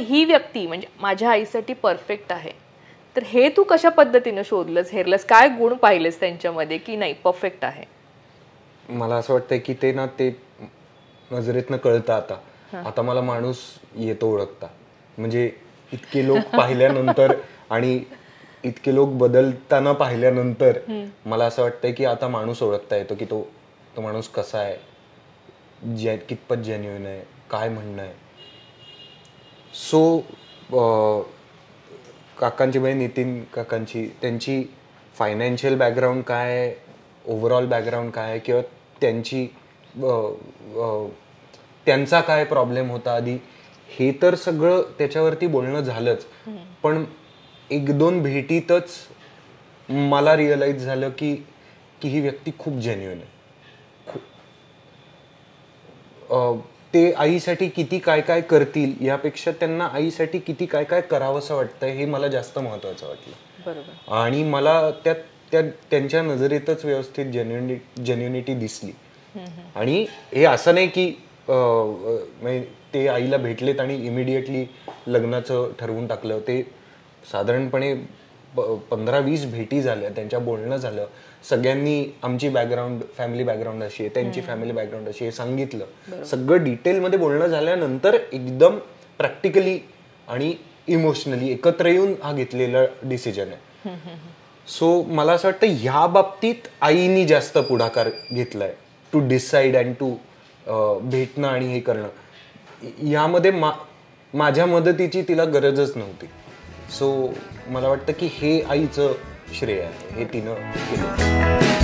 ही व्यक्ती म्हणजे माझ्या आईसाठी परफेक्ट आहे, तर हे तू कशा पद्धतीने शोधलंस, हेरलंस, काय गुण पाहिलेस त्यांच्यामध्ये की नाही परफेक्ट आहे? मला असं वाटतंय की ते ना ते नजरेतनं कळतं आता मला माणूस येतो ओळखता. म्हणजे इतके लोक पाहिल्यानंतर आणि इतके लोक बदलताना पाहिल्यानंतर मला असं वाटतंय की आता माणूस ओळखता येतो की तो माणूस कसा आहे, कितपत जेन्युइन आहे, काय म्हणणं आहे. सो काकांची म्हणजे नितीन काकांची त्यांची फायनान्शियल बॅकग्राऊंड काय आहे, ओव्हरऑल बॅकग्राऊंड काय आहे, किंवा त्यांचा काय प्रॉब्लेम होता आधी, हे तर सगळं त्याच्यावरती बोलणं झालंच. पण 1-2 भेटीतच मला रिअलाइज झालं की ही व्यक्ती खूप जेन्युइन आहे. ते आईसाठी किती काय काय करतील यापेक्षा त्यांना आईसाठी किती काय काय करावंसं वाटतंय हे मला जास्त महत्वाचं वाटलं. बरोबर. आणि मला त्यांच्या नजरेतच व्यवस्थित जेन्युनिटी दिसली. आणि हे असं नाही की ते आईला भेटलेत आणि इमिडिएटली लग्नाचं ठरवून टाकलं. ते साधारणपणे 15-20 भेटी झाल्या, त्यांच्या बोलणं झालं, सगळ्यांनी आमची फॅमिली बॅकग्राऊंड अशी आहे, त्यांची फॅमिली बॅकग्राऊंड अशी आहे सांगितलं. सगळं डिटेलमध्ये बोलणं झाल्यानंतर एकदम प्रॅक्टिकली आणि इमोशनली एकत्र येऊन हा घेतलेला डिसिजन आहे. सो मला असं वाटतं ह्या बाबतीत आईनी जास्त पुढाकार घेतलाय टू डिसाईड अँड टू भेटणं आणि हे करणं. यामध्ये माझ्या मदतीची तिला गरजच नव्हती. सो मला वाटतं की हे आईचं श्रेय आहे, हे तिनं केलं.